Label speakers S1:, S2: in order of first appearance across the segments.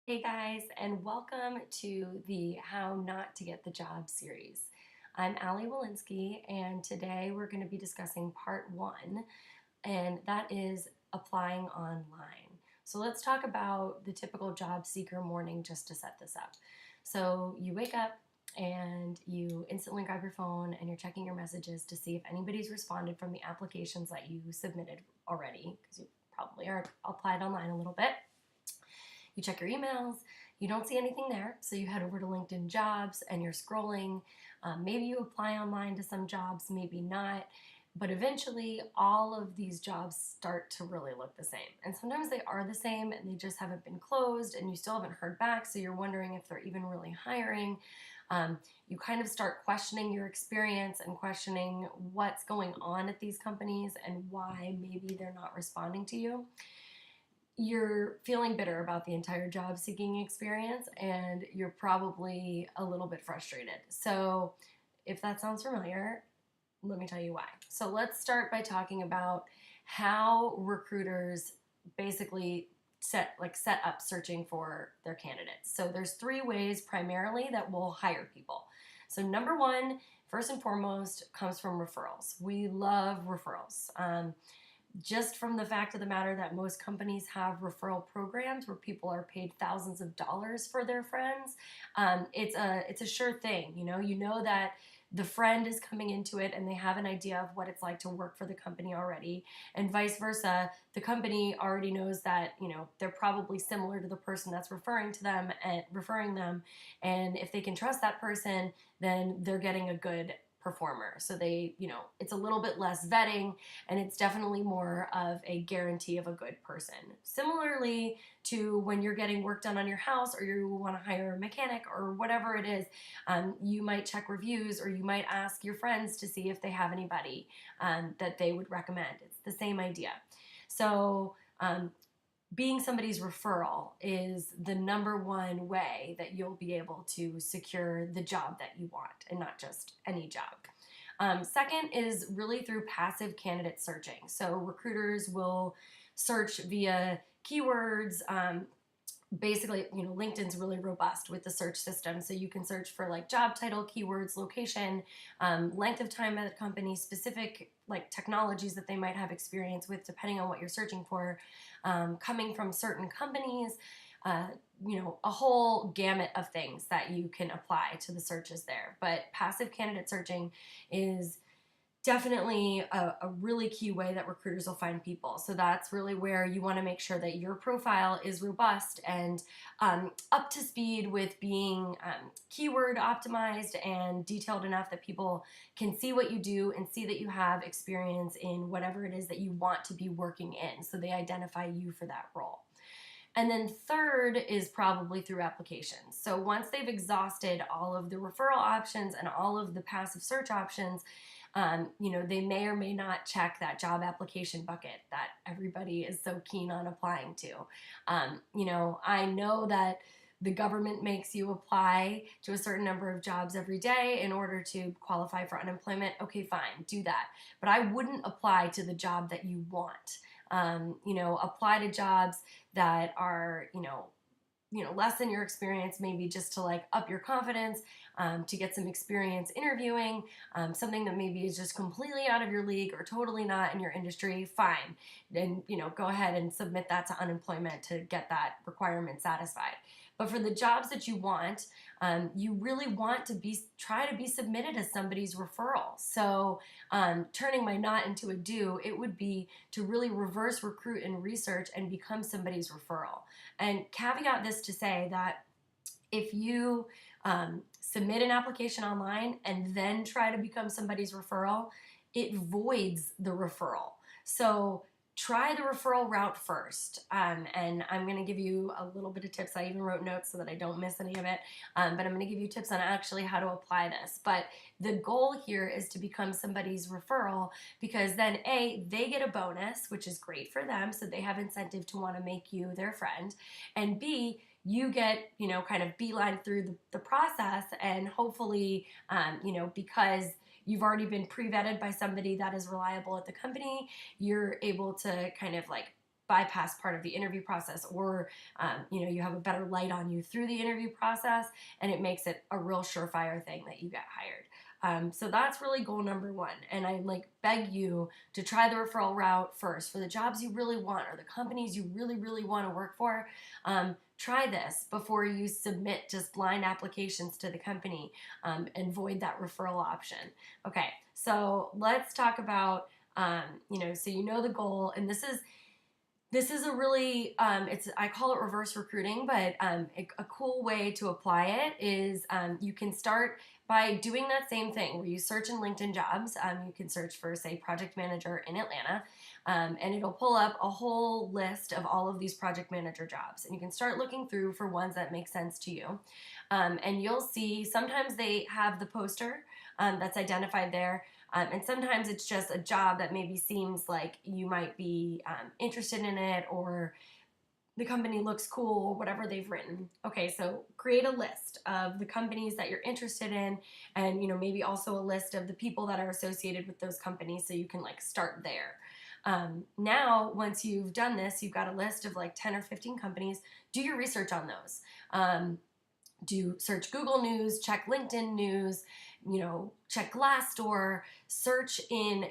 S1: Hey guys, and welcome to the How Not to Get the Job series. I'm Allie Walensky, and today we're going to be discussing part one, and that is applying online. So let's talk about the typical job seeker morning just to set this up. So you wake up and you instantly grab your phone and you're checking your messages to see if anybody's responded from the applications that you submitted already, because you probably are applied online a little bit. You check your emails, you don't see anything there, so you head over to LinkedIn Jobs and you're scrolling. Maybe you apply online to some jobs, maybe not, but eventually all of these jobs start to really look the same. And sometimes they are the same and they just haven't been closed and you still haven't heard back, so you're wondering if they're even really hiring. You kind of start questioning your experience and questioning what's going on at these companies and why maybe they're not responding to you. You're feeling bitter about the entire job seeking experience and you're probably a little bit frustrated. So, if that sounds familiar, let me tell you why. So, let's start by talking about how recruiters basically set up searching for their candidates. So, there's three ways primarily that will hire people. So, number one, first and foremost, comes from referrals. We love referrals. Just from the fact of the matter that most companies have referral programs where people are paid thousands of dollars for their friends, it's a sure thing. You know that the friend is coming into it and they have an idea of what it's like to work for the company already, and vice versa. The company already knows that they're probably similar to the person that's referring them, and if they can trust that person, then they're getting a good performer. So it's a little bit less vetting and it's definitely more of a guarantee of a good person. Similarly to when you're getting work done on your house or you want to hire a mechanic or whatever it is, you might check reviews or you might ask your friends to see if they have anybody that they would recommend. It's the same idea. So being somebody's referral is the number one way that you'll be able to secure the job that you want, and not just any job. Second is really through passive candidate searching. So recruiters will search via keywords. Basically, LinkedIn's really robust with the search system. So you can search for like job title, keywords, location, length of time at a company, specific like technologies that they might have experience with, depending on what you're searching for, coming from certain companies, a whole gamut of things that you can apply to the searches there. But passive candidate searching is definitely a really key way that recruiters will find people. So that's really where you want to make sure that your profile is robust and up to speed with being keyword optimized and detailed enough that people can see what you do and see that you have experience in whatever it is that you want to be working in. So they identify you for that role. And then third is probably through applications. So once they've exhausted all of the referral options and all of the passive search options, they may or may not check that job application bucket that everybody is so keen on applying to. I know that the government makes you apply to a certain number of jobs every day in order to qualify for unemployment. Okay, fine, do that. But I wouldn't apply to the job that you want. Apply to jobs that are, less than your experience, maybe just to like up your confidence, to get some experience interviewing, something that maybe is just completely out of your league or totally not in your industry, fine. Then, go ahead and submit that to unemployment to get that requirement satisfied. But for the jobs that you want, you really want to try to be submitted as somebody's referral. So turning my not into a do, it would be to really reverse recruit and research and become somebody's referral. And caveat this to say that if you submit an application online and then try to become somebody's referral, it voids the referral. So try the referral route first. And I'm going to give you a little bit of tips. I even wrote notes so that I don't miss any of it. But I'm going to give you tips on actually how to apply this. But the goal here is to become somebody's referral, because then A, they get a bonus, which is great for them. So they have incentive to want to make you their friend. And B, you get, kind of beeline through the process, and hopefully, because you've already been pre-vetted by somebody that is reliable at the company, you're able to kind of like bypass part of the interview process, or you have a better light on you through the interview process, and it makes it a real surefire thing that you get hired. So that's really goal number one. And I beg you to try the referral route first for the jobs you really want or the companies you really, really want to work for. Try this before you submit just blind applications to the company and void that referral option. Okay, so let's talk about, so the goal, and this is a really, I call it reverse recruiting, but a cool way to apply it is you can start by doing that same thing where you search in LinkedIn jobs. You can search for, say, project manager in Atlanta, and it'll pull up a whole list of all of these project manager jobs. And you can start looking through for ones that make sense to you. And you'll see sometimes they have the poster that's identified there. And sometimes it's just a job that maybe seems like you might be interested in it, or the company looks cool, or whatever they've written. Okay, so create a list of the companies that you're interested in, and maybe also a list of the people that are associated with those companies, so you can start there. Now, once you've done this, you've got a list of 10 or 15 companies. Do your research on those. Do search Google News, check LinkedIn News, check Glassdoor,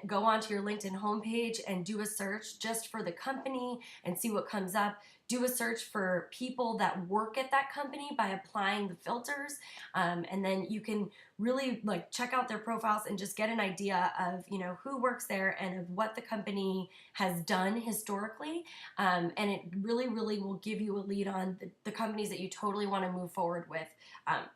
S1: go onto your LinkedIn homepage and do a search just for the company and see what comes up. Do a search for people that work at that company by applying the filters. And then you can really check out their profiles and just get an idea of, who works there and of what the company has done historically. And it really, really will give you a lead on the companies that you totally want to move forward with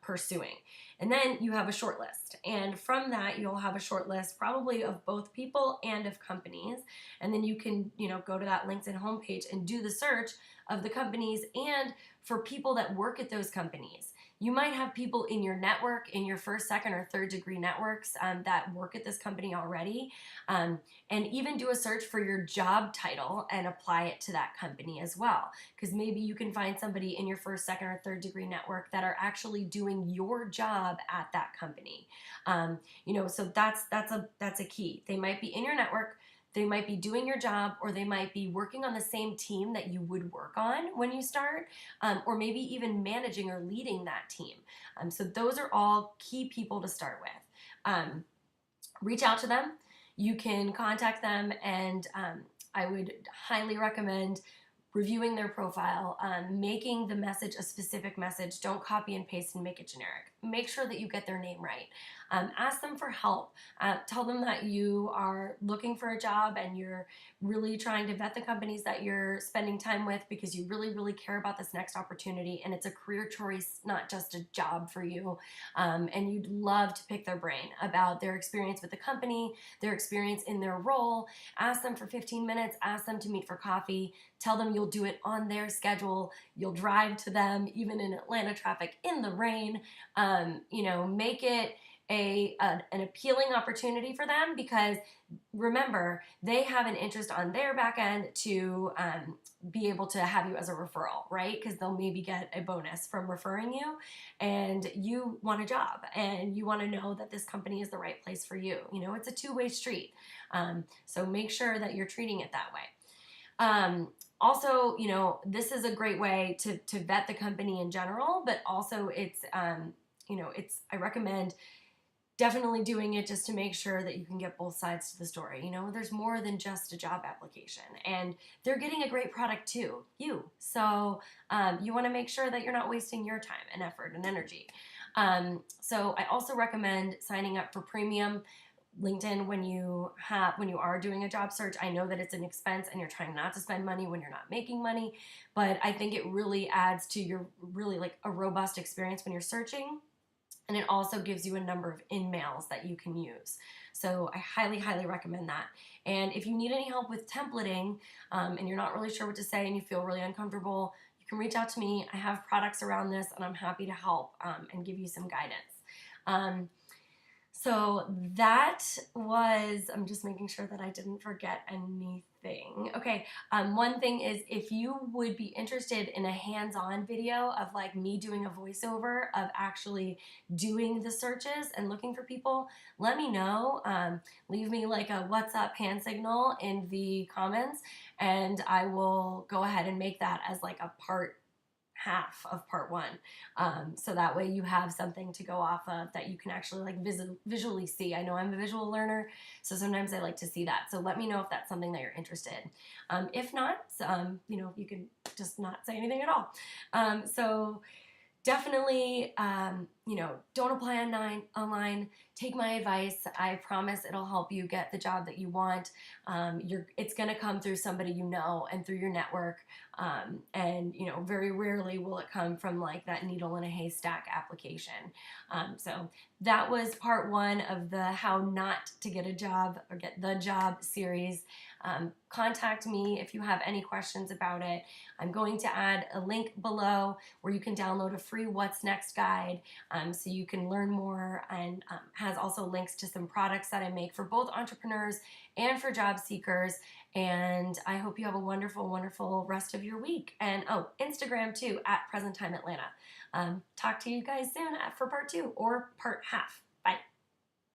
S1: pursuing. And then you have a short list. And from that, you'll have a short list probably of both people and of companies. And then you can, go to that LinkedIn homepage and do the search of the companies and for people that work at those companies. You might have people in your network, in your first, second, or third degree networks that work at this company already. And even do a search for your job title and apply it to that company as well. Because maybe you can find somebody in your first, second, or third degree network that are actually doing your job at that company. So that's a key. They might be in your network, they might be doing your job, or they might be working on the same team that you would work on when you start, or maybe even managing or leading that team. So those are all key people to start with. Reach out to them. You can contact them, and I would highly recommend reviewing their profile, making the message a specific message. Don't copy and paste and make it generic. Make sure that you get their name right. Ask them for help. Tell them that you are looking for a job and you're really trying to vet the companies that you're spending time with because you really, really care about this next opportunity, and it's a career choice, not just a job for you. And you'd love to pick their brain about their experience with the company, their experience in their role. Ask them for 15 minutes. Ask them to meet for coffee. Tell them you'll do it on their schedule. You'll drive to them, even in Atlanta traffic, in the rain. Make it an appealing opportunity for them, because remember, they have an interest on their back end to be able to have you as a referral, right? Because they'll maybe get a bonus from referring you, and you want a job and you want to know that this company is the right place for you. It's a two-way street. So make sure that you're treating it that way. Also, this is a great way to vet the company in general, but also I recommend definitely doing it just to make sure that you can get both sides to the story. There's more than just a job application, and they're getting a great product too, So you want to make sure that you're not wasting your time and effort and energy. So I also recommend signing up for premium LinkedIn when you are doing a job search. I know that it's an expense and you're trying not to spend money when you're not making money, but I think it really adds to your really a robust experience when you're searching. And it also gives you a number of in-mails that you can use. So I highly, highly recommend that. And if you need any help with templating and you're not really sure what to say and you feel really uncomfortable, you can reach out to me. I have products around this, and I'm happy to help and give you some guidance. So that was, I'm just making sure that I didn't forget anything. thing. Okay, one thing is if you would be interested in a hands-on video of like me doing a voiceover of actually doing the searches and looking for people, let me know. Leave me like a what's up hand signal in the comments, and I will go ahead and make that as like a part half of part one, so that way you have something to go off of that you can actually like visually see. I know I'm a visual learner, so sometimes I like to see that, so let me know if that's something that you're interested. If not, you can just not say anything at all. So definitely, don't apply online. Take my advice. I promise it'll help you get the job that you want. It's going to come through somebody you know and through your network. And very rarely will it come from like that needle in a haystack application. So that was part one of the How Not to Get a Job or Get the Job series. Contact me if you have any questions about it. I'm going to add a link below where you can download a free What's Next guide, so you can learn more, and has also links to some products that I make for both entrepreneurs and for job seekers. And I hope you have a wonderful, wonderful rest of your week. And Instagram too, at Present Time Atlanta. Talk to you guys soon for part two or part half.